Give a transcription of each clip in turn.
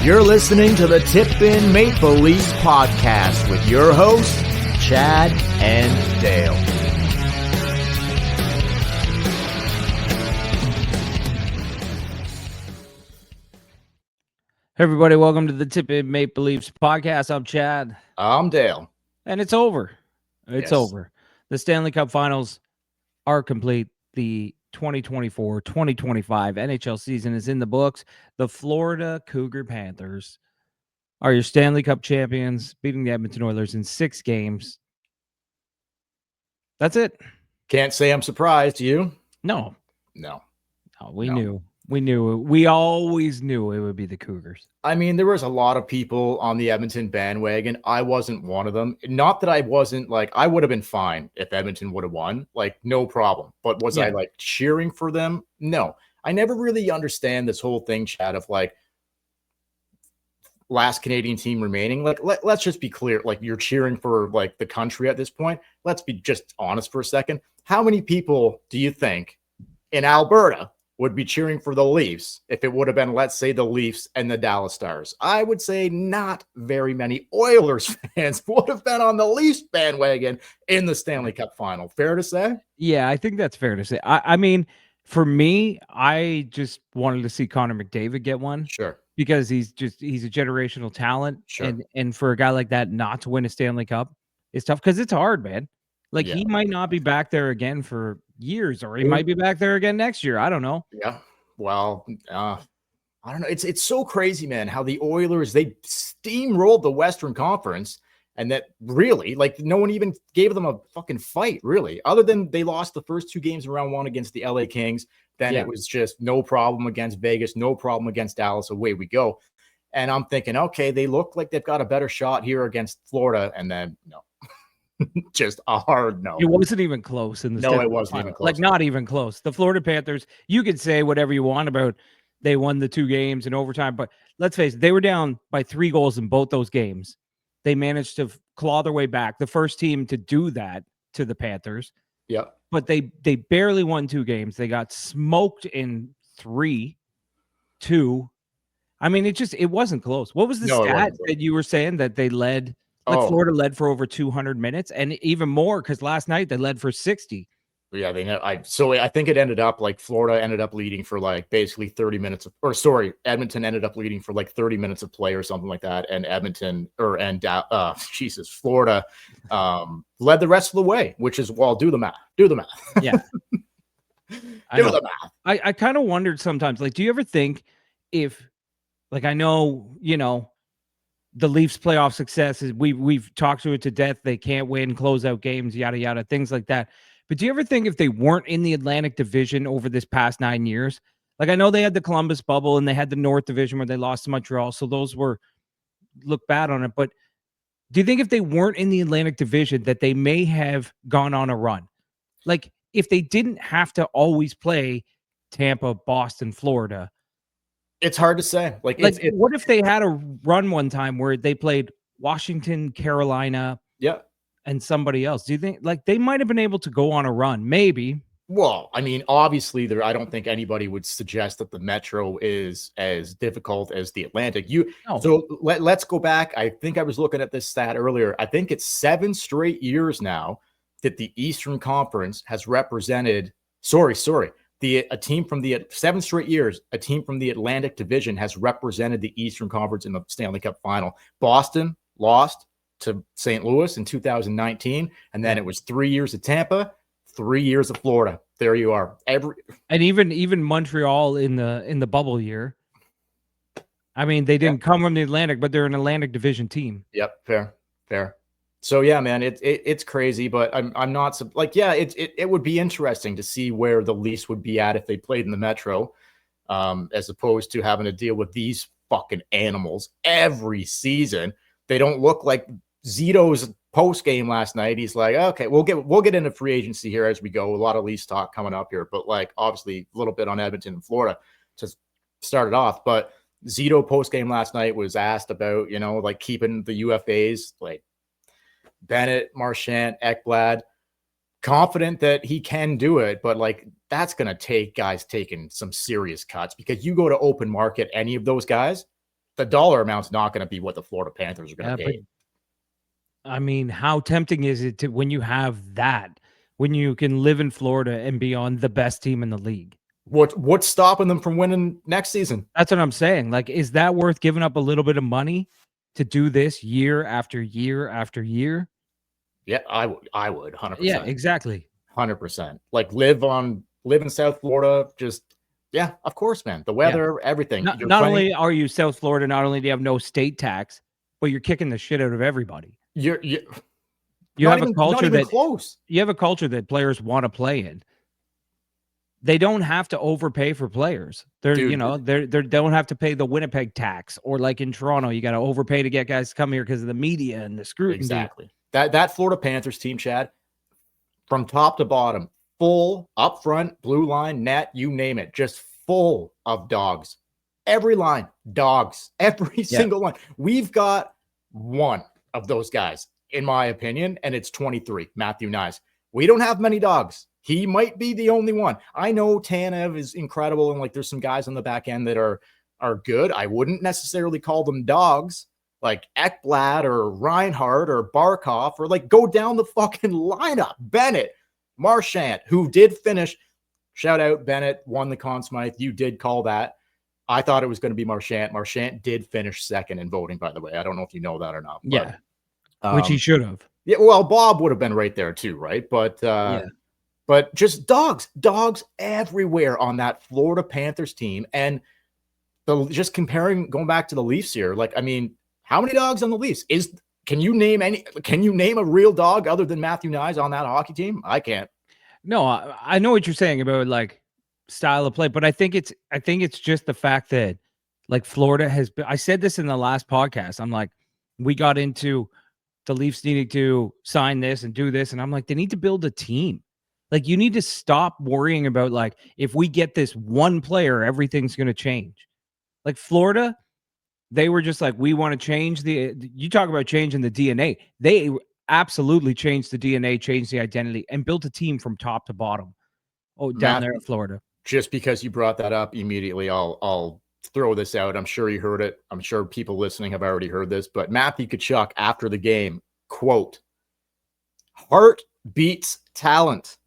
You're listening to the Tip In Maple Leafs podcast with your hosts, Chad and Dale. Hey everybody, welcome to the Tip In Maple Leafs podcast. I'm Chad. I'm Dale. And it's over. It's Yes. over. The Stanley Cup finals are complete. The 2024-2025 NHL season is in the books. The Florida Cougar Panthers are your Stanley Cup champions, beating the Edmonton Oilers in 6 games. That's it. Can't say I'm surprised. You? No. We knew. We always knew it would be the Cougars. I mean, there was a lot of people on the Edmonton bandwagon. I wasn't one of them. Not that I wasn't I would have been fine if Edmonton would have won, no problem. But was I cheering for them? No. I never really understand this whole thing, Chad, of last Canadian team remaining. Let's just be clear. You're cheering for the country at this point. Let's be just honest for a second. How many people do you think in Alberta would be cheering for the Leafs if it would have been, let's say, the Leafs and the Dallas Stars? I would say not very many Oilers fans would have been on the Leafs bandwagon in the Stanley Cup final. Fair to say? Yeah, I think that's fair to say. I mean, for me, I just wanted to see Connor McDavid get one. Sure. Because he's a generational talent. Sure. And for a guy like that not to win a Stanley Cup is tough because it's hard, man. He might not be back there again for years, or he might be back there again next year. I don't know. Yeah. Well, I don't know. It's so crazy, man, how the Oilers, they steamrolled the Western Conference, and that really, no one even gave them a fucking fight, really, other than they lost the first 2 games in round 1 against the LA Kings. Then it was just no problem against Vegas, no problem against Dallas. Away we go. And I'm thinking, okay, they look like they've got a better shot here against Florida. And then no. Just a hard no. It wasn't even close in the No, it wasn't even close. Not even close. The Florida Panthers, you could say whatever you want about they won the 2 games in overtime, but let's face it, they were down by 3 goals in both those games. They managed to claw their way back. The first team to do that to the Panthers. Yeah. But they barely won 2 games. They got smoked in 3-2. I mean, it wasn't close. What was the stat that you were saying that they led? Florida led for over 200 minutes, and even more because last night they led for 60. Yeah, I think it ended up Florida ended up leading for basically 30 minutes Edmonton ended up leading for 30 minutes of play or something like that, and Florida led the rest of the way, which is, well, do the math. Yeah. Do the math. I kind of wondered sometimes, do you ever think if I know, the Leafs playoff success is we've talked to it to death. They can't win closeout games, yada, yada, things like that. But do you ever think if they weren't in the Atlantic Division over this past 9 years, I know they had the Columbus bubble and they had the North Division where they lost to Montreal. So those look bad on it. But do you think if they weren't in the Atlantic Division that they may have gone on a run? If they didn't have to always play Tampa, Boston, Florida. It's hard to say. What if they had a run one time where they played Washington, Carolina, and somebody else? Do you think they might have been able to go on a run? Maybe. Well, I mean, obviously, I don't think anybody would suggest that the Metro is as difficult as the Atlantic. So let's go back. I think I was looking at this stat earlier. I think it's 7 straight years now that the Eastern Conference has represented. A team from the 7 straight years, a team from the Atlantic Division has represented the Eastern Conference in the Stanley Cup final. Boston lost to St. Louis in 2019, and then it was 3 years of Tampa, 3 years of Florida. There you are. And even Montreal in the bubble year. I mean, they didn't come from the Atlantic, but they're an Atlantic Division team. Yep, fair. So yeah, man, it's crazy, but I'm not it would be interesting to see where the Leafs would be at if they played in the Metro, as opposed to having to deal with these fucking animals every season. They don't look like Zito's post game last night. He's like, okay, we'll get into free agency here as we go. A lot of Leafs talk coming up here, but obviously a little bit on Edmonton and Florida to start it off. But Zito post game last night was asked about keeping the UFAs Bennett, Marchand, Ekblad, confident that he can do it, but that's going to take guys taking some serious cuts, because you go to open market any of those guys, the dollar amount's not going to be what the Florida Panthers are going to pay. I mean, how tempting is it to when you have that, when you can live in Florida and be on the best team in the league? What's stopping them from winning next season? That's what I'm saying. Like, is that worth giving up a little bit of money to do this year after year after year? Yeah, I would 100%. Yeah, exactly. 100%. Like live in South Florida. Just, yeah, of course, man. The weather, everything. Not only are you South Florida, not only do you have no state tax, but you're kicking the shit out of everybody. You have a culture that close. You have a culture that players want to play in. They don't have to overpay for players. They don't have to pay the Winnipeg tax, or like in Toronto, you got to overpay to get guys to come here because of the media and the scrutiny. Exactly. That Florida Panthers team, Chad, from top to bottom, full up front, blue line, net, you name it, just full of dogs. Every line, dogs. Every single line. We've got one of those guys, in my opinion, and it's 23, Matthew Knies. We don't have many dogs. He might be the only one. I know Tanev is incredible, and like there's some guys on the back end that are good. I wouldn't necessarily call them dogs, like Ekblad or Reinhardt or Barkov, or like go down the fucking lineup. Bennett, Marchand, who did finish. Shout out Bennett, won the Conn Smythe. You did call that. I thought it was going to be Marchand. Marchand did finish second in voting, by the way. I don't know if you know that or not. But, which he should have. Yeah, well, Bob would have been right there too, right? But but just dogs everywhere on that Florida Panthers team. And just going back to the Leafs here, like, I mean, how many dogs on the Leafs? Can you name a real dog other than Matthew Knies on that hockey team? I can't. No, I know what you're saying about like style of play, but I think it's just the fact that like Florida has been, I said this in the last podcast. I'm like, we got into the Leafs needing to sign this and do this. And I'm like, they need to build a team. Like, you need to stop worrying about like, if we get this one player, everything's going to change. Like Florida, they were just like, we want to change you talk about changing the DNA. They absolutely changed the DNA, changed the identity, and built a team from top to bottom. Down there in Florida. Just because you brought that up immediately, I'll throw this out. I'm sure you heard it. I'm sure people listening have already heard this, but Matthew Tkachuk after the game, quote, "Heart beats talent.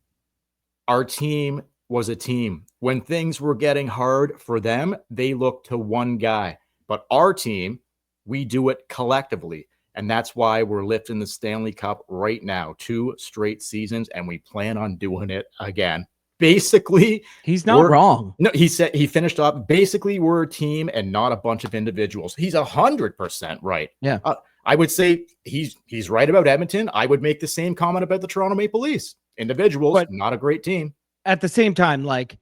Our team was a team. When things were getting hard for them, they looked to one guy. But our team, we do it collectively. And that's why we're lifting the Stanley Cup right now, 2 straight seasons, and we plan on doing it again." Basically, he's not wrong. No, he said, he finished up, basically, we're a team and not a bunch of individuals. He's 100% right. Yeah. I would say he's right about Edmonton. I would make the same comment about the Toronto Maple Leafs. Individuals, but not a great team. At the same time, like,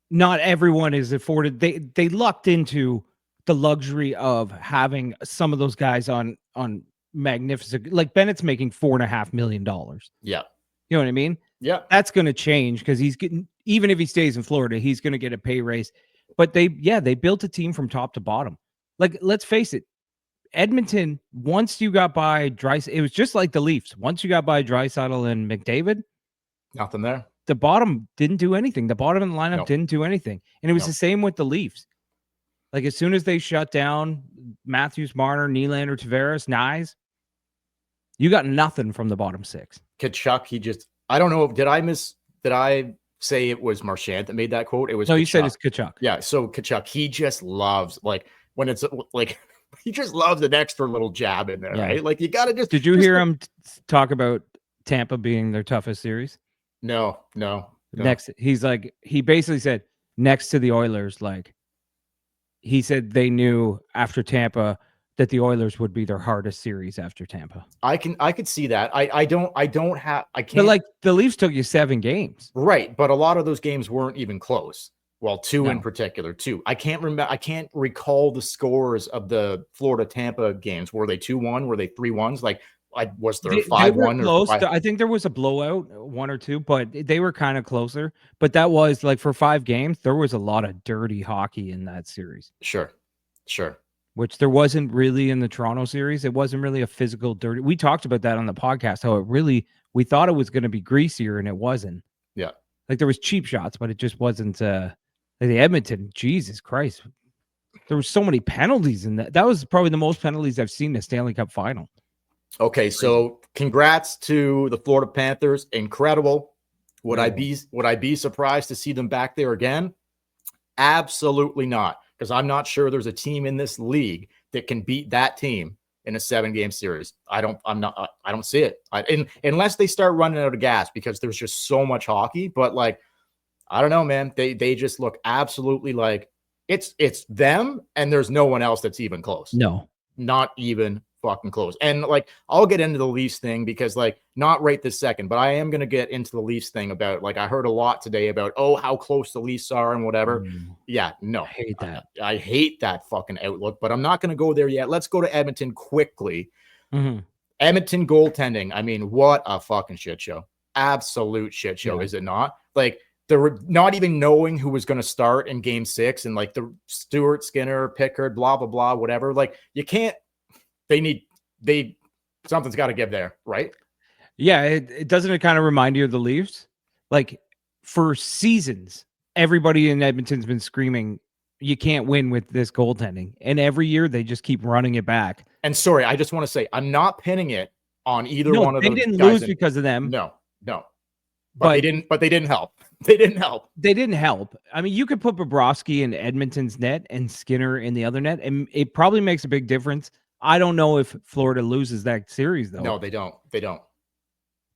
not everyone is afforded. They lucked into the luxury of having some of those guys on magnificent, like Bennett's making $4.5 million. Yeah. You know what I mean? Yeah. That's going to change because he's getting, even if he stays in Florida, he's going to get a pay raise. But they built a team from top to bottom. Like, let's face it, Edmonton, once you got by Draisaitl, it was just like the Leafs. Once you got by Draisaitl and McDavid, nothing there. The bottom didn't do anything. The bottom of the lineup didn't do anything. And it was the same with the Leafs. Like, as soon as they shut down Matthews, Marner, Nylander, Tavares, Knies, you got nothing from the bottom 6. Tkachuk, I don't know. Did I say it was Marchand that made that quote? It was No, Tkachuk. You said it's Tkachuk. Yeah. So Tkachuk, he just loves, like, when it's like, he just loves an extra little jab in there, right? Like, you got to just. Did you hear him talk about Tampa being their toughest series? No. Next, he's like, he basically said next to the Oilers, like, he said they knew after Tampa that the Oilers would be their hardest series after Tampa. I could see that. I can't. But like, the Leafs took you 7 games. Right. But a lot of those games weren't even close. Well, 2 in particular, 2. I can't remember. I can't recall the scores of the Florida Tampa games. Were they 2-1? Were they 3-1s? Like, was there 5-1 close? or 5? I think there was a blowout, 1 or 2, but they were kind of closer. But that was like, for 5 games, there was a lot of dirty hockey in that series. Sure. Which there wasn't really in the Toronto series. It wasn't really a physical dirty. We talked about that on the podcast, how we thought it was going to be greasier, and it wasn't. Yeah. Like, there was cheap shots, but it just wasn't like the Edmonton. Jesus Christ. there were so many penalties in that. That was probably the most penalties I've seen in a Stanley Cup final. Okay, so congrats to the Florida Panthers. Incredible. Would I be surprised to see them back there again? Absolutely not, because I'm not sure there's a team in this league that can beat that team in a 7-game series. I don't see it. Unless they start running out of gas, because there's just so much hockey. But like, I don't know, man. They just look absolutely like it's them, and there's no one else that's even close. No, not even fucking close. And like, I'll get into the Leafs thing, because like, not right this second, but I am going to get into the Leafs thing about, like, I heard a lot today about, how close the Leafs are and whatever. Yeah, no, I hate that. I hate that fucking outlook, but I'm not going to go there yet. Let's go to Edmonton quickly. Edmonton goaltending. I mean, what a fucking shit show. Absolute shit show. Is it not? Like, they were not even knowing who was going to start in game 6, and like the Stewart, Skinner, Pickard, blah, blah, blah, whatever. Like, you can't, something's got to give there, right? Yeah, it doesn't kind of remind you of the Leafs? Like, for seasons, everybody in Edmonton's been screaming, you can't win with this goaltending. And every year they just keep running it back. And sorry, I just want to say, I'm not pinning it on either one of those guys. They didn't lose because of them. No. But they didn't help. They didn't help. I mean, you could put Bobrovsky in Edmonton's net and Skinner in the other net, and it probably makes a big difference. I don't know if Florida loses that series, though. No, they don't.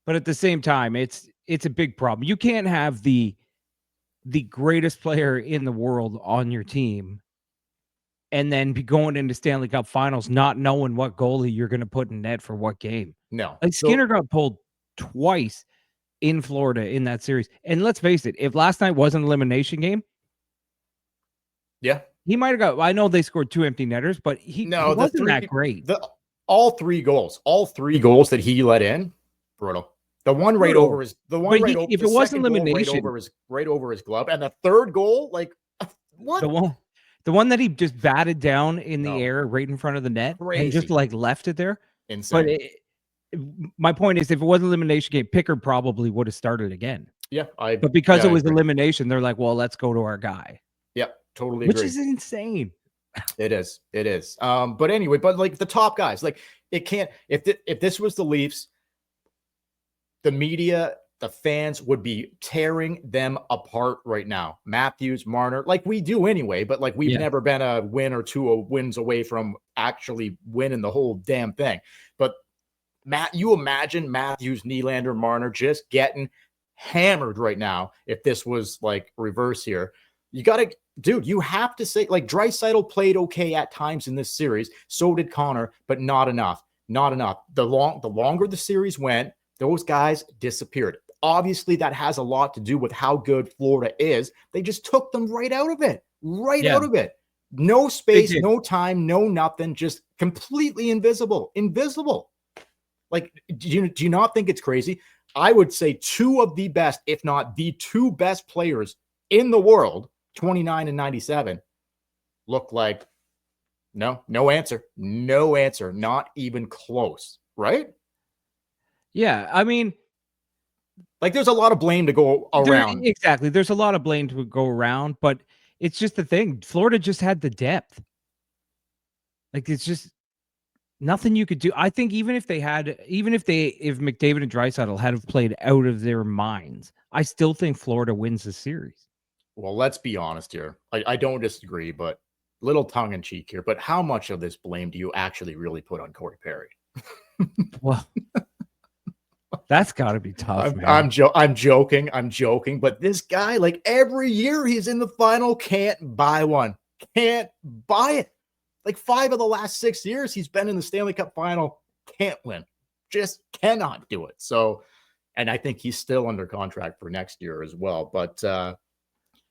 But at the same time, it's a big problem. You can't have the greatest player in the world on your team and then be going into Stanley Cup finals not knowing what goalie you're going to put in net for what game. No. Like, Skinner got pulled twice in Florida in that series. And let's face it, if last night was an elimination game, he might have got, I know they scored 2 empty netters, but he wasn't that great. All three goals that he let in, brutal. The one right over his, if it wasn't elimination, right over his glove, and the third goal, like, what? The one that he just batted down in the air right in front of the net and just like left it there. Insane. But my point is, if it wasn't elimination game, Pickard probably would have started again. Yeah, but because it was elimination, they're like, well, let's go to our guy. Yeah, totally agree. Which is insane. It is. But anyway, but like the top guys, like, it can't, if this was the Leafs, the media, the fans would be tearing them apart right now. Matthews, Marner, like we do anyway, but like we've never been a win or 2 wins away from actually winning the whole damn thing. But you imagine Matthews, Nylander, Marner just getting hammered right now if this was like reverse here. You have to say, like, Draisaitl played okay at times in this series. So did Connor, but not enough. The longer the series went, those guys disappeared. Obviously, that has a lot to do with how good Florida is. They just took them right out of it. Out of it. No space, no time, no nothing. Just completely invisible. Like, do you not think it's crazy? I would say 2 of the best, if not the 2 best players in the world, 29 and 97, look like no answer. Not even close. Right? Yeah, I mean, like, there's a lot of blame to go around. Exactly. There's a lot of blame to go around, but it's just the thing. Florida just had the depth. Like, it's just nothing you could do. I think if McDavid and Draisaitl had have played out of their minds, I still think Florida wins the series. Well, let's be honest here. I don't disagree, but little tongue in cheek here. But how much of this blame do you actually really put on Corey Perry? Well, that's got to be tough, man. I'm joking. But this guy, like, every year he's in the final, can't buy one. Can't buy it. Like, 5 of the last 6 years he's been in the Stanley Cup final, can't win. Just cannot do it. So, and I think he's still under contract for next year as well. But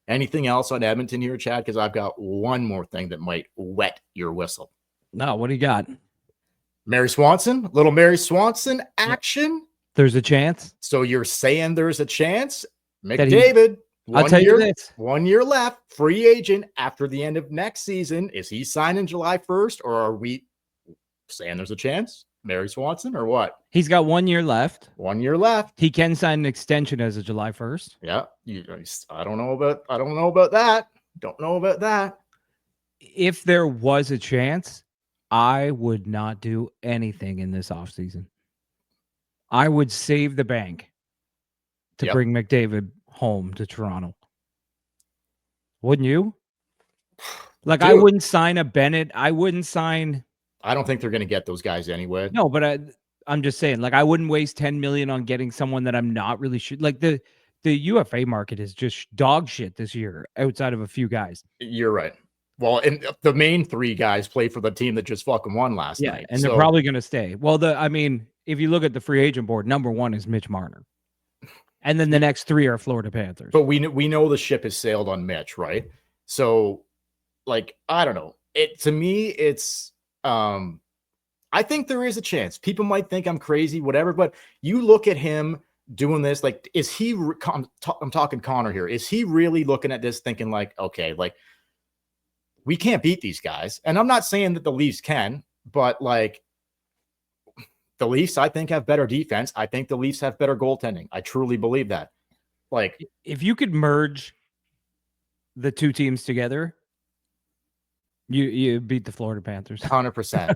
anything else on Edmonton here, Chad? Because I've got one more thing that might wet your whistle. No, what do you got? Little Mary Swanson action. There's a chance. So you're saying there's a chance? McDavid, I'll tell you this. 1 year left, free agent after the end of next season. Is he signing July 1st, or are we saying there's a chance? Mary Swanson, or what? He's got 1 year left. 1 year left. He can sign an extension as of July 1st. Yeah. I don't know about that. Don't know about that. if there was a chance, I would not do anything in this offseason. I would save the bank to bring McDavid home to Toronto. Wouldn't you? Like, Dude, I wouldn't sign a Bennett. I wouldn't sign. I don't think they're going to get those guys anyway. No, but I'm just saying, like, I wouldn't waste $10 million on getting someone that I'm not really sure. Like, the UFA market is just dog shit this year outside of a few guys. You're right. Well, and the main 3 guys play for the team that just fucking won last night. And they're probably going to stay. Well, if you look at the free agent board, number 1 is Mitch Marner. And then the next 3 are Florida Panthers. But we know the ship has sailed on Mitch, right? So, like, I don't know. To me, it's I think there is a chance. People might think I'm crazy, whatever, but you look at him doing this, like, is he I'm talking Connor here. Is he really looking at this thinking like, okay, like, we can't beat these guys? And I'm not saying that the Leafs can, but like, the Leafs, I think, have better defense. I think the Leafs have better goaltending. I truly believe that. Like, if you could merge the 2 teams together, you beat the Florida Panthers. 100%.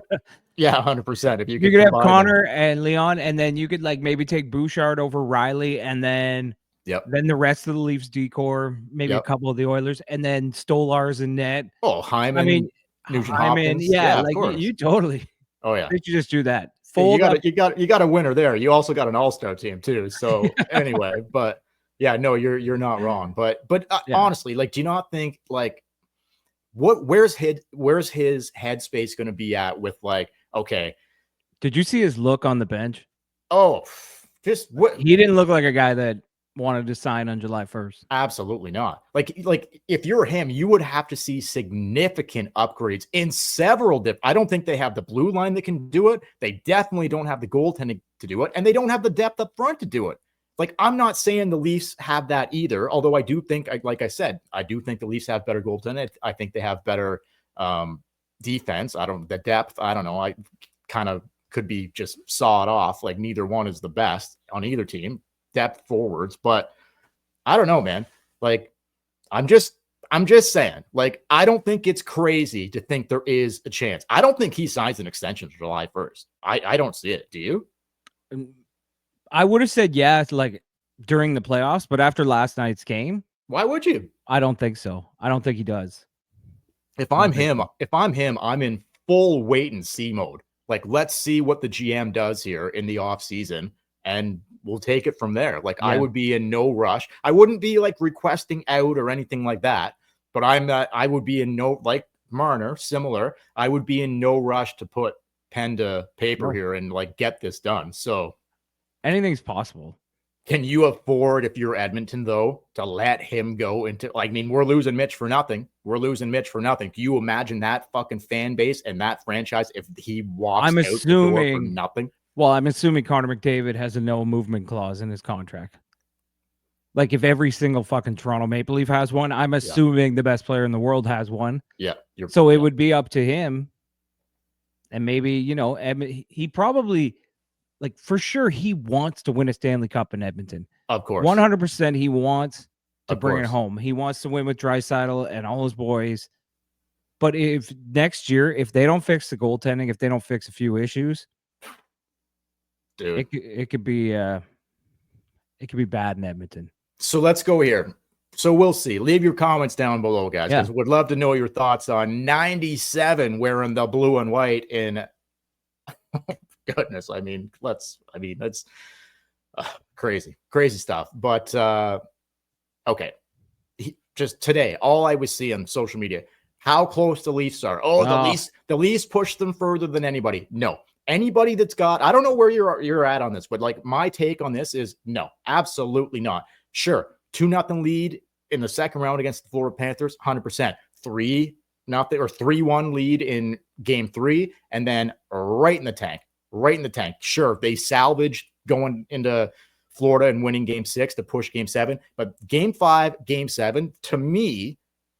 Yeah, 100%. If you could have Connor and Leon, and then you could like maybe take Bouchard over Riley, and then then the rest of the Leafs decor, maybe a couple of the Oilers, and then Stolarz and net. Oh, Hyman. I mean, Hyman. Yeah, like you totally. Oh yeah. Did you just do that? You got a winner there. You also got an all-star team too. So anyway, but yeah, no, you're not wrong. But honestly, like, do you not think like where's his headspace going to be at with like, okay. Did you see his look on the bench? Oh, just what? He didn't look like a guy that wanted to sign on July 1st. Absolutely not. Like if you're him, you would have to see significant upgrades in several I don't think they have the blue line that can do it. They definitely don't have the goaltending to do it, and they don't have the depth up front to do it. Like, I'm not saying the Leafs have that either, although I do think, like I said, I do think the Leafs have better goaltending. I think they have better defense. The depth, I don't know. I kind of could be just saw it off. Like, neither one is the best on either team, depth forwards, but I don't know, man. Like, I'm just saying, like, I don't think it's crazy to think there is a chance. I don't think he signs an extension July 1st. I don't see it. Do you? I would have said yes, like during the playoffs, but after last night's game, why would you? I don't think so. I don't think he does. If I'm him, I'm in full wait and see mode. Like, let's see what the GM does here in the off season, and we'll take it from there. Like, I would be in no rush. I wouldn't be like requesting out or anything like that, but I would be in no, like Marner, similar. I would be in no rush to put pen to paper here and like get this done. So anything's possible. Can you afford, if you're Edmonton, though, to let him go into, like, I mean, we're losing Mitch for nothing. Do you imagine that fucking fan base and that franchise if he walks out the door for nothing? Well, I'm assuming Connor McDavid has a no movement clause in his contract. Like, if every single fucking Toronto Maple Leaf has one, I'm assuming the best player in the world has one. Yeah. So it would be up to him. And maybe, he probably... Like, for sure, he wants to win a Stanley Cup in Edmonton. Of course. 100% he wants to bring it home. He wants to win with Draisaitl and all his boys. But if next year, if they don't fix the goaltending, if they don't fix a few issues, dude, it could be bad in Edmonton. So let's go here. So we'll see. Leave your comments down below, guys, because we'd love to know your thoughts on 97 wearing the blue and white in... Goodness, that's crazy stuff. But okay, just today, all I was seeing on social media, how close the Leafs are. The Leafs push them further than anybody. No, anybody that's got, I don't know where you're at on this, but like, my take on this is no, absolutely not. Sure, 2-0 lead in the second round against the Florida Panthers, 100%. 3-0 or 3-1 lead in game 3, and then right in the tank. Sure, they salvaged going into Florida and winning game 6 to push game 7. But game 5, game 7, to me,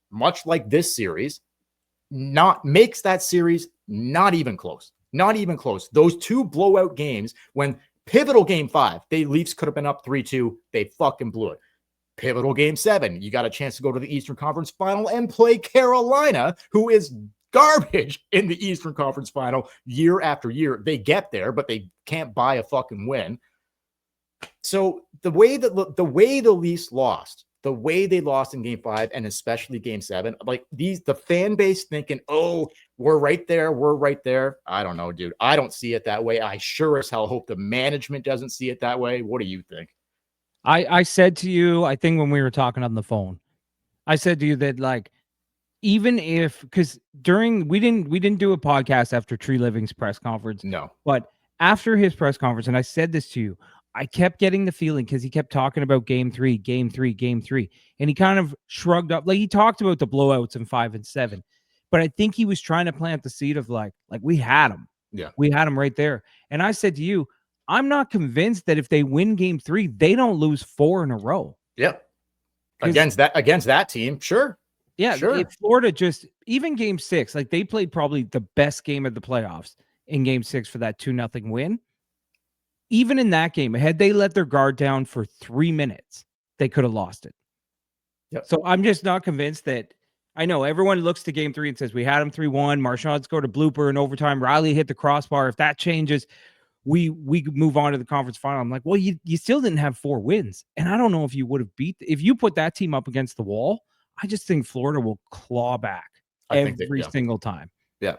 much like this series, makes that series not even close. Those 2 blowout games, when pivotal game 5, the Leafs could have been up 3-2. They fucking blew it. pivotal game 7. You got a chance to go to the Eastern Conference Final and play Carolina, who is garbage in the Eastern Conference Final year after year. They get there, but they can't buy a fucking win. So the way the Leafs lost, the way they lost in game 5 and especially game 7, like the fan base thinking, oh, we're right there. I don't know, dude. I don't see it that way. I sure as hell hope the management doesn't see it that way. What do you think? I said to you, I think when we were talking on the phone, I said to you that, like, even if, because we didn't do a podcast after Tree Living's press conference. No. But after his press conference, and I said this to you, I kept getting the feeling, because he kept talking about game 3, and he kind of shrugged up. Like, he talked about the blowouts in 5 and 7, but I think he was trying to plant the seed of like we had him. Yeah. We had him right there. And I said to you, I'm not convinced that if they win game 3, they don't lose 4 in a row. Yep. Against that team, sure. Yeah, sure. Florida just, even game 6, like, they played probably the best game of the playoffs in game 6 for that 2-0 win. Even in that game, had they let their guard down for 3 minutes, they could have lost it. Yep. So I'm just not convinced that. I know everyone looks to game 3 and says, we had him 3-1. Marchand scored a blooper in overtime. Riley hit the crossbar. If that changes, we move on to the conference final. I'm like, well, you still didn't have 4 wins. And I don't know if you would have if you put that team up against the wall. I just think Florida will claw back every single time. Yeah.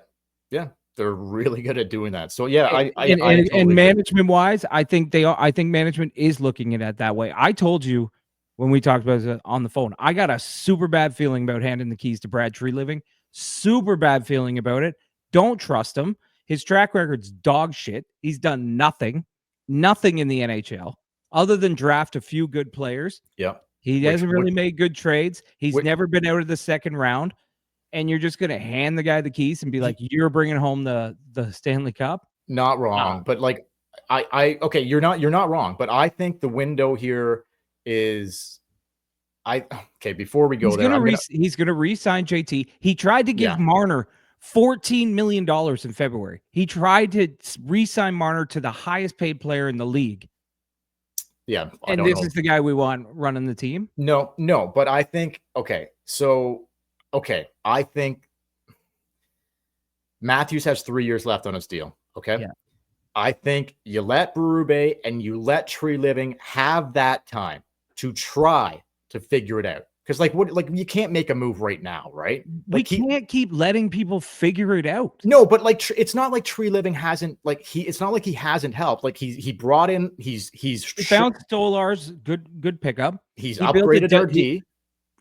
Yeah. They're really good at doing that. So yeah, I totally management wise, I think management is looking at it that way. I told you when we talked about it on the phone, I got a super bad feeling about handing the keys to Brad Tree Living. Super bad feeling about it. Don't trust him. His track record's dog shit. He's done nothing in the NHL other than draft a few good players. Yeah. He hasn't really made good trades. He's never been out of the second round. And you're just going to hand the guy the keys and be like, you're bringing home the Stanley Cup? Not wrong. But like, okay, you're not wrong. But I think the window here is, before we go he's going to re-sign JT. He tried to give Marner $14 million in February. He tried to re-sign Marner to the highest paid player in the league. Yeah. And this is the guy we want running the team? No. But I think, I think Matthews has 3 years left on his deal. Okay. Yeah. I think you let Berube and you let Tree Living have that time to try to figure it out. Because you can't make a move right now, right? We can't keep letting people figure it out. No, but it's not like Tree Living hasn't it's not like he hasn't helped. Like he brought in, he found Stolar's good pickup. He's upgraded our D.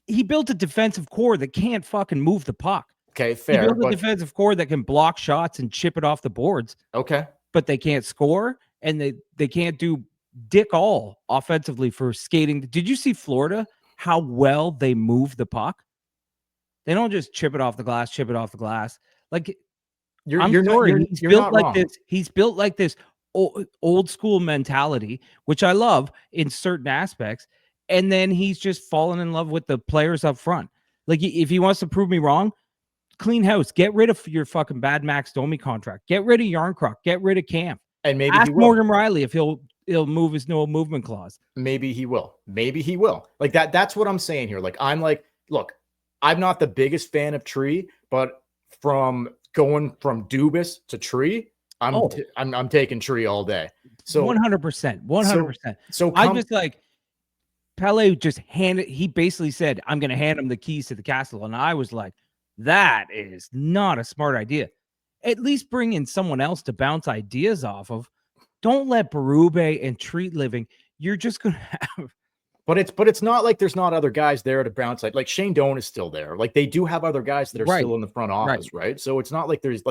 He built a defensive core that can't fucking move the puck. Okay, fair. He built a defensive core that can block shots and chip it off the boards. Okay. But they can't score, and they can't do dick all offensively for skating. Did you see Florida, how well they move the puck? They don't just chip it off the glass. Like, he's built like this. He's built like this old school mentality, which I love in certain aspects. And then he's just fallen in love with the players up front. Like, if he wants to prove me wrong, clean house. Get rid of your fucking bad Max Domi contract. Get rid of Yarncroc. Get rid of Camp. And maybe ask Morgan Riley if he'll move his no movement clause. Maybe he will. Like that. That's what I'm saying here. Like, look, I'm not the biggest fan of Tree, but from going from Dubas to Tree, I'm taking Tree all day. So 100%. So I'm just like, Pele he basically said, I'm going to hand him the keys to the castle. And I was like, that is not a smart idea. At least bring in someone else to bounce ideas off of. Don't let Berube and Tree Living. You're just going to have. But it's not like there's not other guys there to bounce. Like Shane Doan is still there. Like, they do have other guys that are still in the front office, right? So it's not like there's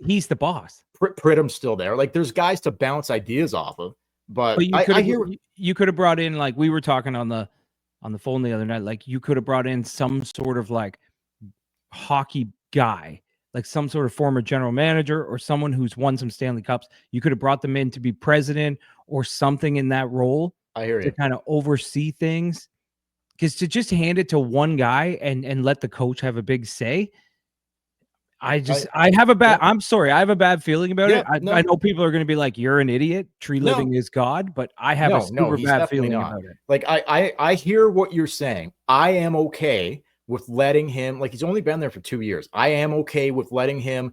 he's the boss. Pridham's still there. Like, there's guys to bounce ideas off of. But you could have brought in, like we were talking on the phone the other night, like you could have brought in some sort of like hockey guy, like some sort of former general manager or someone who's won some Stanley Cups. You could have brought them in to be president or something in that role. I hear you. To kind of oversee things, because to just hand it to one guy and let the coach have a big say, I have a bad. I'm sorry, I have a bad feeling about it. I know people are going to be like, "You're an idiot. Tree living is God," but I have a super bad feeling about it. Like I hear what you're saying. I am okay with letting him. Like he's only been there for 2 years. I am okay with letting him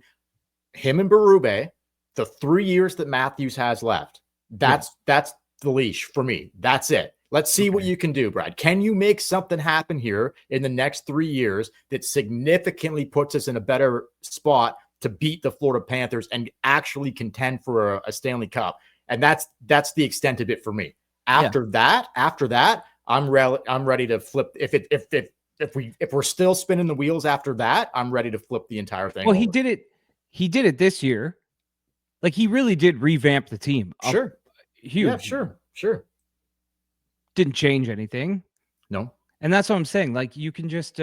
and Berube, the 3 years that Matthews has left. That's the leash for me. That's it. Let's see what you can do, Brad. Can you make something happen here in the next 3 years that significantly puts us in a better spot to beat the Florida Panthers and actually contend for a Stanley Cup? And that's the extent of it for me. After that, I'm ready to flip. If we're still spinning the wheels after that, I'm ready to flip the entire thing. Well, over. He did it this year. Like he really did revamp the team. Sure. Huge. Yeah, sure. Didn't change anything. No. And that's what I'm saying. Like you can just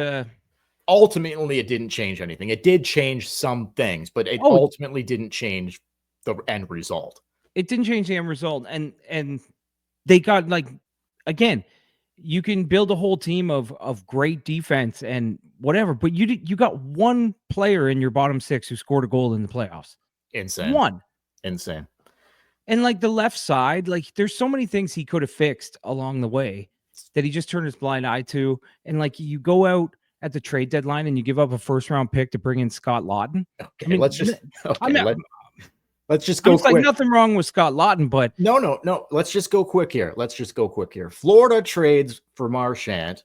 ultimately it didn't change anything. It did change some things, but it ultimately didn't change the end result. It didn't change the end result. And they got like, again, you can build a whole team of great defense and whatever, but you got one player in your bottom six who scored a goal in the playoffs. Insane. One. Insane. And like the left side, like there's so many things he could have fixed along the way that he just turned his blind eye to. And like you go out at the trade deadline and you give up a first round pick to bring in Scott Laughton. Okay, I mean, let's just go quick. Like nothing wrong with Scott Laughton, but no. Let's just go quick here. Florida trades for Marchand.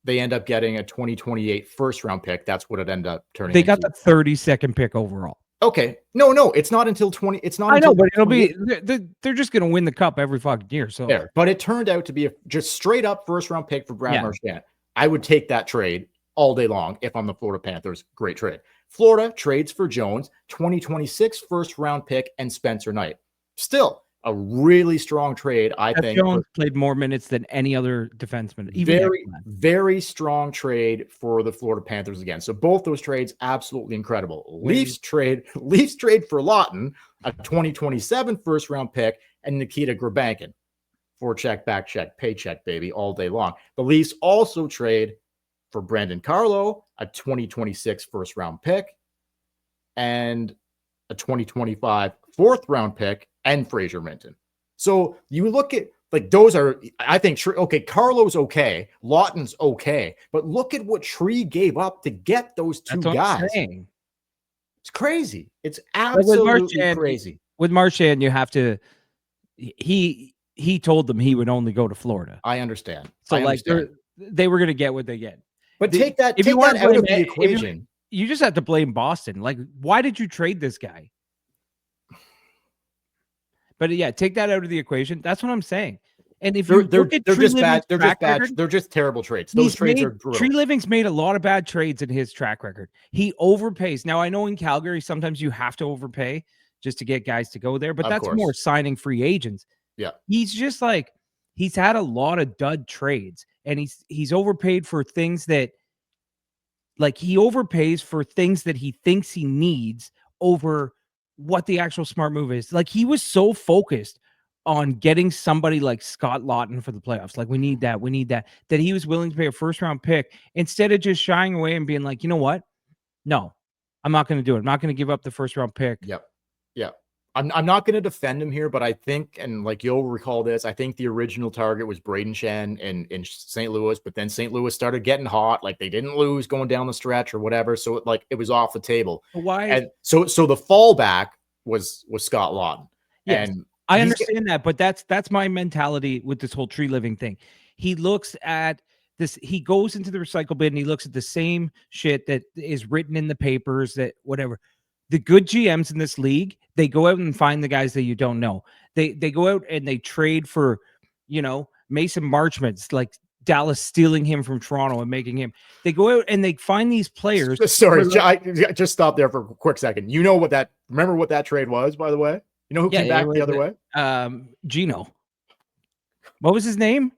They end up getting a 2028 first round pick. That's what it ended up turning. They got the 32nd pick overall. Okay. No, it's not until 20. It's not. I know, but it'll be. They're just going to win the cup every fucking year. So there, but it turned out to be a just straight up first round pick for Brad Marchand. I would take that trade all day long if I'm the Florida Panthers. Great trade. Florida trades for Jones, 2026 first round pick, and Spencer Knight. Still a really strong trade, I think. Jones played more minutes than any other defenseman. Very strong trade for the Florida Panthers again. So both those trades, absolutely incredible. Leafs trade for Laughton, a 2027 first round pick, and Nikita Grabankin. Forecheck, back check, paycheck, baby, all day long. The Leafs also trade for Brandon Carlo, a 2026 first round pick, and a 2025 fourth round pick, and Fraser Minton. So you look at like those are, I think, okay, Carlo's okay, Laughton's okay, but look at what Tree gave up to get those two guys. It's crazy. It's absolutely crazy. With Marchand, you have to. He told them he would only go to Florida. I understand. So they were going to get what they get. But take that out of the equation. You just have to blame Boston. Like, why did you trade this guy? But yeah, take that out of the equation. That's what I'm saying. And if they're just bad, they're just terrible trades. Those trades are brutal. Tree Living's made a lot of bad trades in his track record. He overpays. Now I know in Calgary sometimes you have to overpay just to get guys to go there, but that's more signing free agents. Yeah. He's just like he's had a lot of dud trades, and he's overpaid for things that like he overpays for things that he thinks he needs over what the actual smart move is. Like he was so focused on getting somebody like Scott Laughton for the playoffs. Like we need that, that he was willing to pay a first round pick instead of just shying away and being like, you know what? No, I'm not going to do it. I'm not going to give up the first round pick. Yep. I'm not going to defend him here, but I think, and like you'll recall this, I think the original target was Braden Shen in St. Louis, but then St. Louis started getting hot. Like they didn't lose going down the stretch or whatever. So it was off the table. Why? And so the fallback was Scott Laughton. Yes, and I understand that, but that's my mentality with this whole Tree Living thing. He looks at this, he goes into the recycle bin and he looks at the same shit that is written in the papers, that whatever. The good GMs in this league, they go out and find the guys that you don't know. They go out and they trade for, Mason Marchment's, like Dallas stealing him from Toronto and making him. They go out and they find these players. Sorry, just stop there for a quick second. Remember what that trade was, by the way? You know who came back the other way? Gino. What was his name?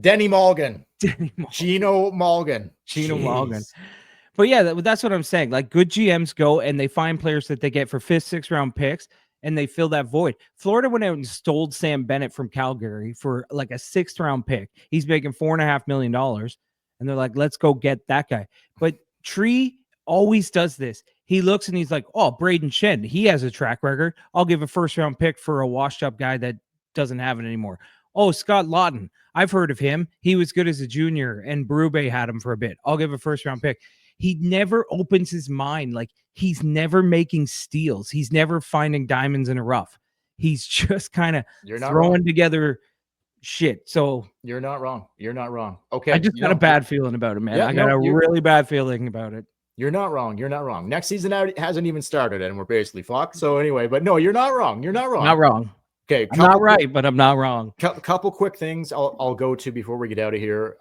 Denny Mulligan. Gino Mulligan. But yeah, that's what I'm saying. Like good GMs go and they find players that they get for 5th, 6th round picks and they fill that void. Florida went out and stole Sam Bennett from Calgary for like a 6th round pick. He's making $4.5 million. And and they're like, let's go get that guy. But Tree always does this. He looks and he's like, oh, Braden Shen, he has a track record. I'll give a first-round pick for a washed-up guy that doesn't have it anymore. Oh, Scott Lawton, I've heard of him. He was good as a junior, and Berube had him for a bit. I'll give a first-round pick. He never opens his mind. Like, he's never making steals. He's never finding diamonds in a rough. He's just kind of throwing together shit. So you're not wrong. You're not wrong. Okay. I just got a bad feeling about it, man. Yeah, I got a really bad feeling about it. You're not wrong. You're not wrong. Next season hasn't even started, and we're basically fucked. So anyway, but no, you're not wrong. You're not wrong. Not wrong. Okay. I'm not right, but I'm not wrong. Couple quick things I'll go to before we get out of here.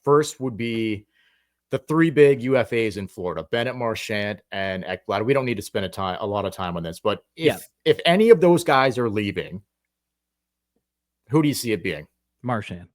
First would be the 3 big UFAs in Florida, Bennett, Marchand, and Ekblad. We don't need to spend a lot of time on this, but if any of those guys are leaving, who do you see it being? Marchand.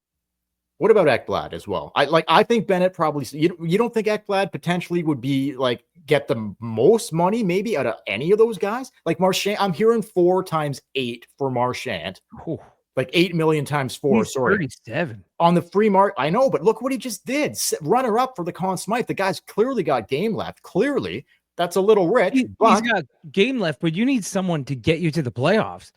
What about Ekblad as well? I think Bennett probably. You don't think Ekblad potentially would be like get the most money maybe out of any of those guys? Like Marchand, I'm hearing 4 times 8 for Marchand. Ooh. Like 8 million times 4. He's 37 on the free market. I know, but look what he just did. Runner up for the Conn Smythe. The guy's clearly got game left. Clearly, that's a little rich. He's got game left, but you need someone to get you to the playoffs.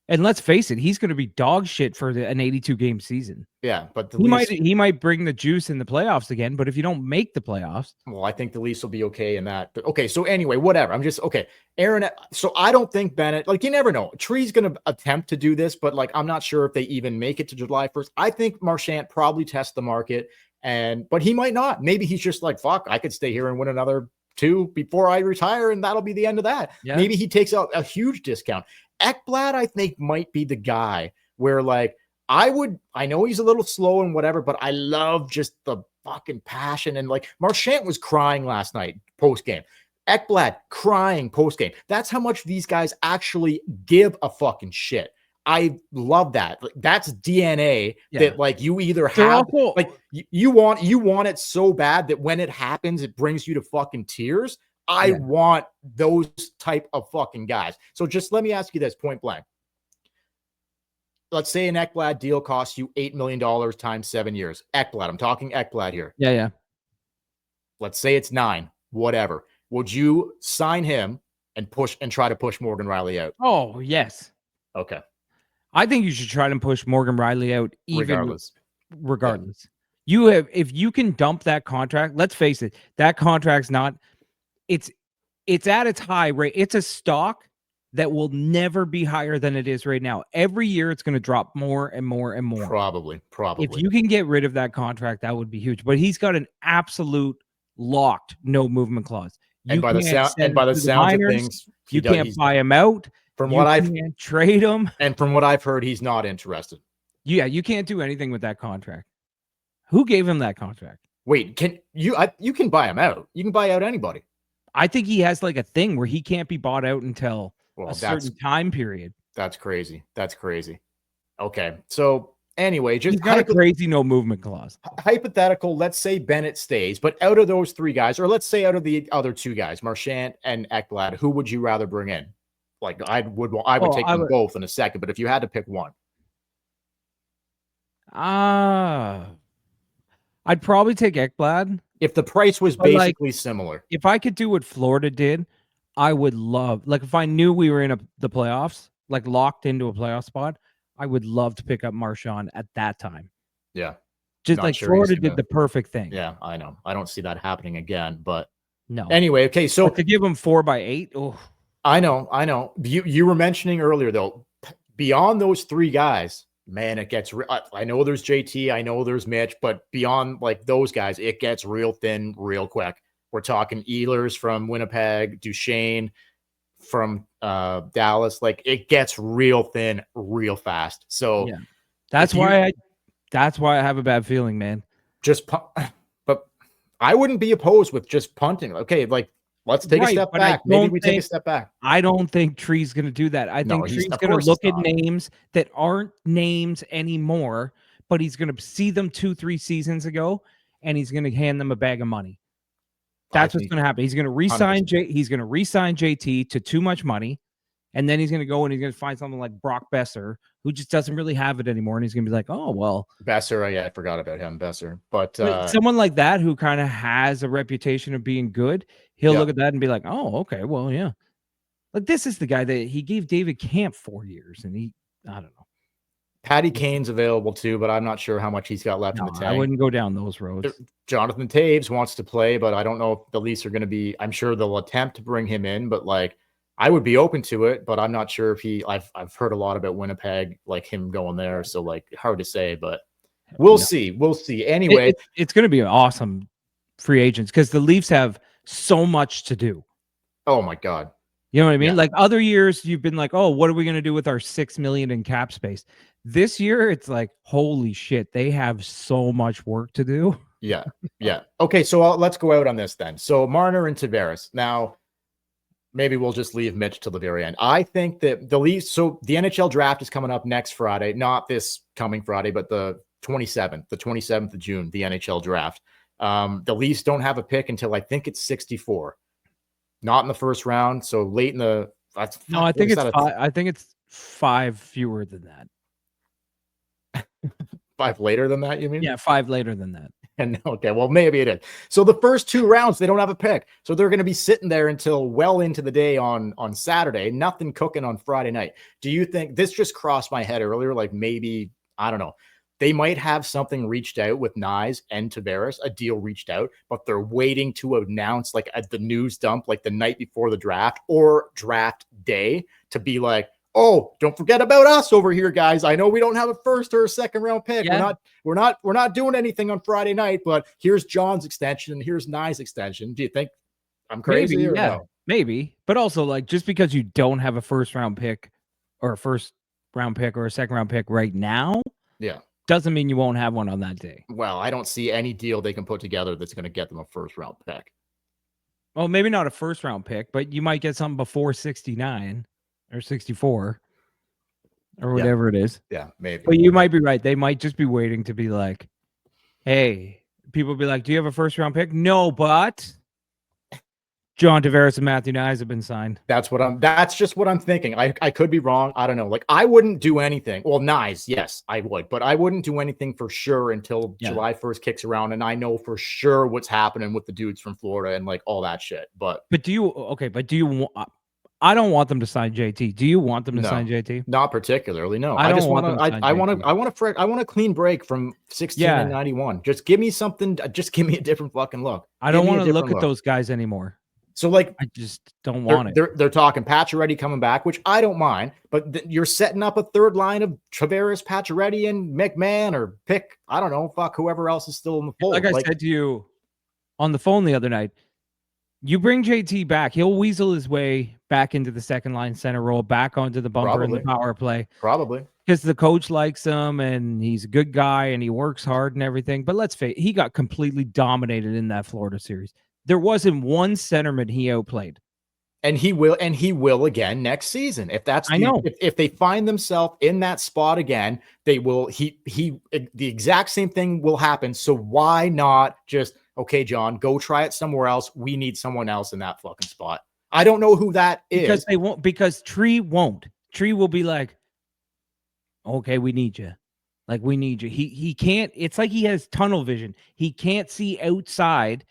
And let's face it, he's going to be dog shit for an 82-game season. Yeah, but he might bring the juice in the playoffs again. But if you don't make the playoffs, well, I think the Leafs will be okay in that. But okay, so anyway, whatever. I'm just okay, Aaron. So I don't think Bennett. Like you never know. Tree's going to attempt to do this, but like I'm not sure if they even make it to July 1st. I think Marchand probably tests the market, but he might not. Maybe he's just like fuck. I could stay here and win another 2 before I retire, and that'll be the end of that. Yeah. Maybe he takes out a huge discount. Ekblad, I think, might be the guy where, like, I know he's a little slow and whatever, but I love just the fucking passion. And, like, Marchand was crying last night post-game. Ekblad crying post-game. That's how much these guys actually give a fucking shit. I love that. That's DNA that, like, you either have, like, you want it so bad that when it happens, it brings you to fucking tears. I want those type of fucking guys. So just let me ask you this point blank. Let's say an Ekblad deal costs you $8 million times 7 years. Ekblad, I'm talking Ekblad here. Yeah. Let's say it's 9, whatever. Would you sign him and try to push Morgan Rielly out? Oh, yes. Okay. I think you should try to push Morgan Rielly out regardless. Yeah. If you can dump that contract, let's face it, that contract's not. It's at its high rate. It's a stock that will never be higher than it is right now. Every year it's going to drop more and more and more. Probably. If you can get rid of that contract, that would be huge. But he's got an absolute locked no movement clause. And by the sound of things, you can't buy him out. From what I've can't trade him. And from what I've heard, he's not interested. Yeah, you can't do anything with that contract. Who gave him that contract? Wait, you can buy him out. You can buy out anybody. I think he has like a thing where he can't be bought out until a certain time period. That's crazy. Okay. So anyway, just he's got a crazy no movement clause. Hypothetical. Let's say Bennett stays, but out of those 3 guys, or let's say out of the other 2 guys, Marchand and Ekblad, who would you rather bring in? Like I would take them both in a second, but if you had to pick one. I'd probably take Ekblad. If the price was basically similar. If I could do what Florida did, I would love, like if I knew we were in the playoffs, like locked into a playoff spot, I would love to pick up Marchand at that time. Yeah. Just like Florida did the perfect thing. Yeah, I know. I don't see that happening again, but no. Anyway, okay, so to give him 4 by 8. Oh, I know. You were mentioning earlier though, beyond those 3 guys, man, it gets I know there's JT, I know there's Mitch, but beyond like those guys, it gets real thin real quick. We're talking Ehlers from Winnipeg, Duchesne from Dallas. Like it gets real thin real fast. So yeah. That's why I have a bad feeling, man. But I wouldn't be opposed with just punting. Okay, like let's take a step back. Maybe we take a step back. I don't think Tree's going to do that. I think Tree's going to look at names that aren't names anymore, but he's going to see them 2-3 seasons ago, and he's going to hand them a bag of money. That's what's going to happen. He's going to re-sign JT to too much money, And then he's going to go and he's going to find someone like Brock Besser, who just doesn't really have it anymore. And he's going to be like, oh, well. Besser, yeah, I forgot about him, Besser. But someone like that who kind of has a reputation of being good, he'll look at that and be like, oh, okay, well, yeah. Like, this is the guy that he gave David Camp 4 years, and I don't know. Patty Kane's available too, but I'm not sure how much he's got left in the tank. I wouldn't go down those roads. Jonathan Taves wants to play, but I don't know if the Leafs are going to be. I'm sure they'll attempt to bring him in, but like I would be open to it, but I'm not sure if I've heard a lot about Winnipeg, like him going there, so like hard to say, but we'll see. We'll see. Anyway, it's going to be an awesome free agents because the Leafs have so much to do. Oh my God. You know what I mean? Yeah. Like other years, you've been like, oh, what are we going to do with our $6 million in cap space? This year, it's like, holy shit, they have so much work to do. Yeah. Yeah. Okay. So let's go out on this then. So Marner and Tavares. Now, maybe we'll just leave Mitch till the very end. I think that the Leafs, so the NHL draft is coming up next Friday, not this coming Friday, but the 27th of June, the NHL draft. The Leafs don't have a pick until I think it's 64. Not in the first round, so late in the. I think it's 5. I think it's 5 fewer than that. 5 later than that, you mean? Yeah, 5 later than that. And okay, well, maybe it is. So the first 2 rounds, they don't have a pick, so they're going to be sitting there until well into the day on Saturday. Nothing cooking on Friday night. Do you think this just crossed my head earlier? Like maybe I don't know. They might have something reached out with Nyes and Tavares, a deal reached out, but they're waiting to announce like at the news dump, like the night before the draft or draft day to be like, oh, don't forget about us over here, guys. I know we don't have a first or a second round pick. Yeah. We're not doing anything on Friday night, but here's John's extension and here's Nyes' extension. Do you think I'm crazy? Maybe, or no? Maybe. But also like just because you don't have a first round pick or a first round pick or a second round pick right now. Yeah. Doesn't mean you won't have one on that day. Well, I don't see any deal they can put together that's going to get them a first round pick. Well, maybe not a first round pick, but you might get something before 69 or 64 or whatever it is. Yeah, maybe. But you might be right. They might just be waiting to be like, hey, people be like, do you have a first round pick? No, but John Tavares and Matthew Nyes have been signed. That's just what I'm thinking. I could be wrong. I don't know. Like I wouldn't do anything. Well, Nyes, yes, I would, but I wouldn't do anything for sure until July 1st kicks around. And I know for sure what's happening with the dudes from Florida and like all that shit. But do you I don't want them to sign JT. Do you want them to sign JT? Not particularly. No, I just want to, I want a clean break from 16 and 91. Just give me something. Just give me a different fucking look. I don't want to look at those guys anymore. So, like, I just don't want it. They're talking Pacioretty coming back, which I don't mind, but you're setting up a third line of Tavares, Pacioretty, and McMahon, or pick, I don't know, fuck whoever else is still in the fold. Like I said to you on the phone the other night, you bring JT back, he'll weasel his way back into the second line center role, back onto the bumper in the power play. Probably. Because the coach likes him, and he's a good guy, and he works hard and everything. But let's face it, he got completely dominated in that Florida series. There wasn't one centerman he outplayed. And he will again next season. If that's if they find themselves in that spot again, they will the exact same thing will happen. So why not just, okay, John, go try it somewhere else. We need someone else in that fucking spot. I don't know who that is. Because they won't, because Tree won't. Tree will be like, okay, we need you. Like, we need you. He can't, it's like he has tunnel vision. He can't see outside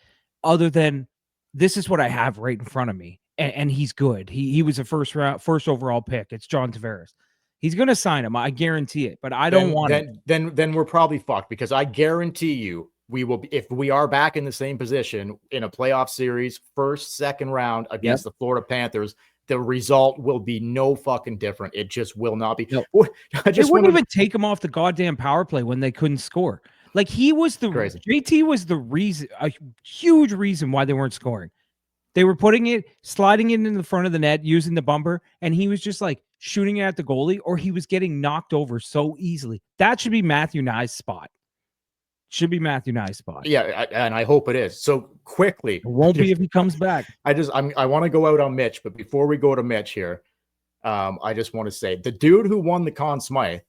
other than this is what I have right in front of me. And he's good. He was a first overall pick. It's John Tavares. He's going to sign him. I guarantee it. But I don't want it. Then we're probably fucked, because I guarantee you we will be, if we are back in the same position in a playoff series, second round against the Florida Panthers, the result will be no fucking different. It just will not be. Nope. It wouldn't even take him off the goddamn power play when they couldn't score. Like, he was JT was the reason, a huge reason why they weren't scoring. They were sliding it in the front of the net, using the bumper, and he was just like shooting it at the goalie, or he was getting knocked over so easily. That should be Matthew Nyes' spot. Yeah, and I hope it is. So quickly. It won't be if he comes back. I want to go out on Mitch, but before we go to Mitch here, I just want to say the dude who won the Conn Smythe,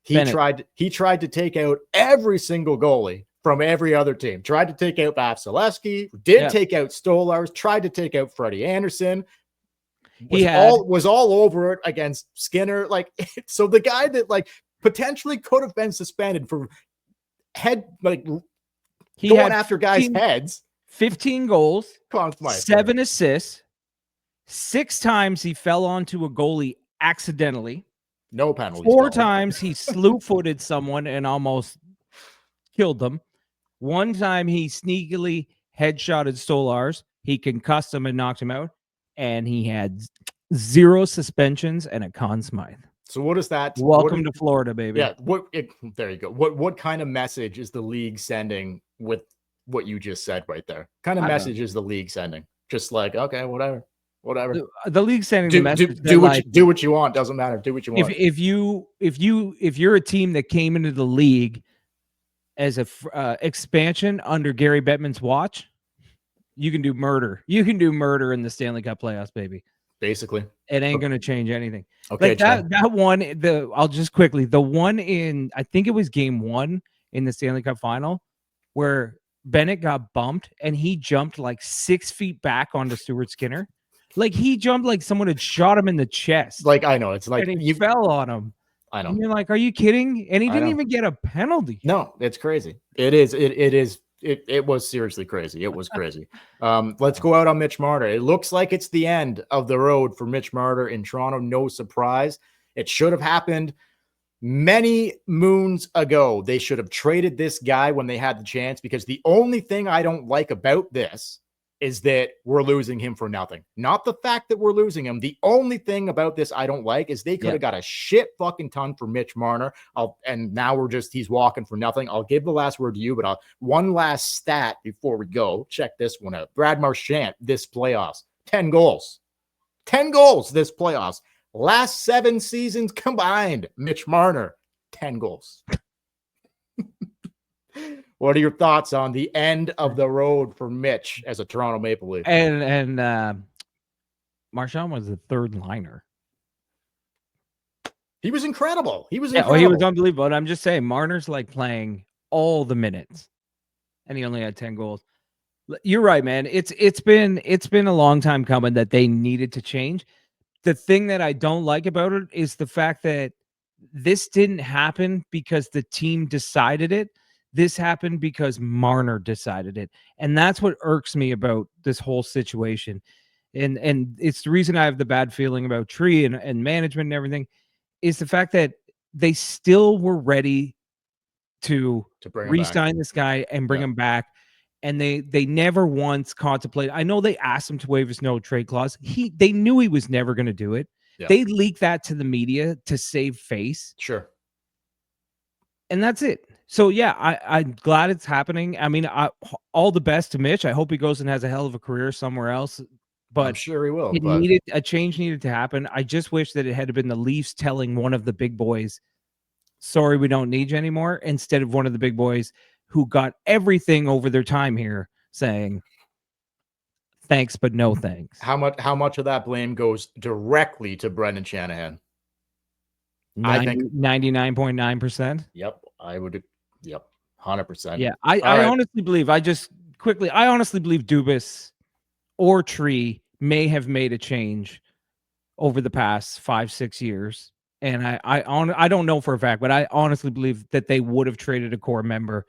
he tried to take out every single goalie from every other team. Tried to take out Vasilevsky, take out Stolarz, tried to take out Freddie Anderson. was all over it against Skinner. Like, so the guy that like potentially could have been suspended for going after guys' heads. 15 goals, 7 assists. 6 times he fell onto a goalie accidentally. No penalties. 4 times he slew-footed someone and almost killed them. 1 time he sneakily headshotted Stolars. He concussed him and knocked him out. And he had 0 suspensions and a Conn Smythe. So what is that? Welcome to Florida, baby. Yeah. There you go. What kind of message is the league sending with what you just said right there? Kind of message is the league sending? Just like, okay, whatever. The league sending the message. Do what you want. Doesn't matter. Do what you want. If you're a team that came into the league as a expansion under Gary Bettman's watch, you can do murder. You can do murder in the Stanley Cup playoffs, baby. Basically, it ain't going to change anything. Okay, like that one. I'll just quickly, the one in, I think it was game 1 in the Stanley Cup final, where Bennett got bumped and he jumped like 6 feet back onto Stuart Skinner. Like he jumped like someone had shot him in the chest. Like, I know, it's like and he fell on him. I know. And you're like, are you kidding? And he didn't even get a penalty. No, it's crazy. It is. It was seriously crazy. It was crazy. Let's go out on Mitch Marner. It looks like it's the end of the road for Mitch Marner in Toronto. No surprise. It should have happened many moons ago. They should have traded this guy when they had the chance, because the only thing I don't like about this is that we're losing him for nothing. Not the fact that we're losing him. The only thing about this I don't like is they could have got a shit fucking ton for Mitch Marner. And now he's walking for nothing. I'll give the last word to you, but one last stat before we go. Check this one out. Brad Marchand, this playoffs, 10 goals. 10 goals this playoffs. Last 7 seasons combined, Mitch Marner, 10 goals. What are your thoughts on the end of the road for Mitch as a Toronto Maple Leaf? And Marchand was the 3rd liner. He was incredible. He was he was unbelievable. And I'm just saying, Marner's like playing all the minutes, and he only had 10 goals. You're right, man. It's been a long time coming that they needed to change. The thing that I don't like about it is the fact that this didn't happen because the team decided it. This happened because Marner decided it. And that's what irks me about this whole situation. And it's the reason I have the bad feeling about Tree and management and everything, is the fact that they still were ready to re-sign this guy and bring him back. And they never once contemplated. I know they asked him to waive his no trade clause. They knew he was never going to do it. Yeah. They leaked that to the media to save face. Sure. And that's it. So, yeah, I'm glad it's happening. I mean, all the best to Mitch. I hope he goes and has a hell of a career somewhere else. But I'm sure he will. A change needed to happen. I just wish that it had been the Leafs telling one of the big boys, sorry, we don't need you anymore, instead of one of the big boys who got everything over their time here saying, thanks, but no thanks. How much of that blame goes directly to Brendan Shanahan? I think 99.9%. Yep. I would. Yep. 100%. Yeah. I honestly believe, I honestly believe Dubas or Tree may have made a change over the past 5-6 years. And I don't know for a fact, but I honestly believe that they would have traded a core member,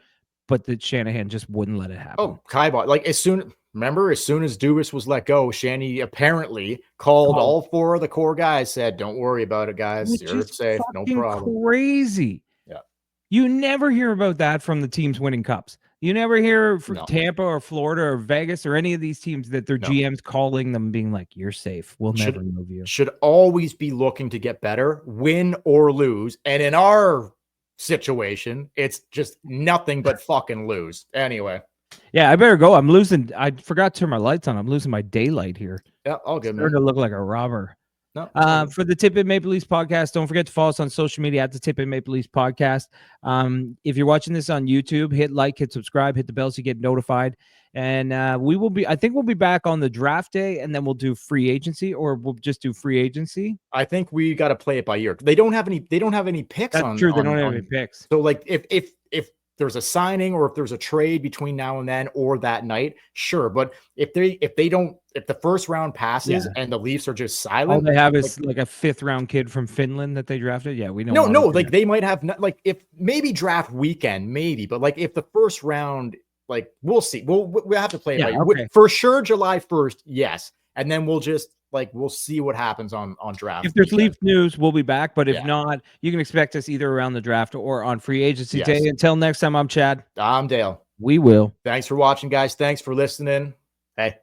but that Shanahan just wouldn't let it happen. Oh, Kaibot. Like as soon as Dubas was let go, Shanny apparently called all 4 of the core guys, said, don't worry about it, guys. You're safe. No problem. Crazy. Yeah. You never hear about that from the teams winning cups. You never hear from Tampa or Florida or Vegas or any of these teams that their GMs calling them being like, you're safe. We'll never move you. Should always be looking to get better, win or lose. And in our situation, it's just nothing but fucking lose. Anyway. Yeah, I better go. I'm losing. I forgot to turn my lights on. I'm losing my daylight here. Yeah, all good. Starting to look like a robber. No, for the Tip in Maple Leafs podcast, don't forget to follow us on social media at the Tip in Maple Leafs podcast. If you're watching this on YouTube, hit like, hit subscribe, hit the bell so you get notified. And I think we'll be back on the draft day, and then we'll do free agency, or we'll just do free agency. I think we got to play it by ear. They don't have any picks. That's true. They don't have any picks. So like if there's a signing or if there's a trade between now and then or that night, sure. But if the first round passes and the Leafs are just silent, all they have is like a 5th round kid from Finland that they drafted. Yeah, we don't. No, like they might have like if maybe draft weekend, maybe, but like if the first round, like we'll see. We'll have to play it right. For sure, July 1st, yes, and then we'll see what happens on draft. If there's Leafs news, we'll be back. But if not, you can expect us either around the draft or on free agency day. Until next time, I'm Chad. I'm Dale. We will. Thanks for watching, guys. Thanks for listening. Hey,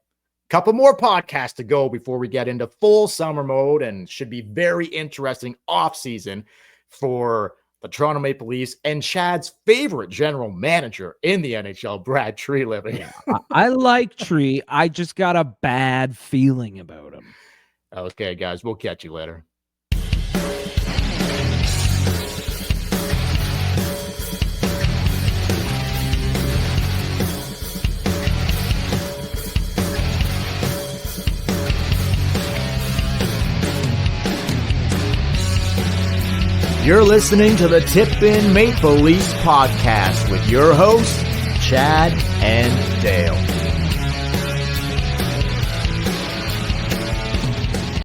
couple more podcasts to go before we get into full summer mode, and should be very interesting off season for the Toronto Maple Leafs and Chad's favorite general manager in the NHL, Brad Treliving. I like Tree. I just got a bad feeling about him. Okay, guys, we'll catch you later. You're listening to the Tip In Maple Leafs podcast with your hosts, Chad and Dale.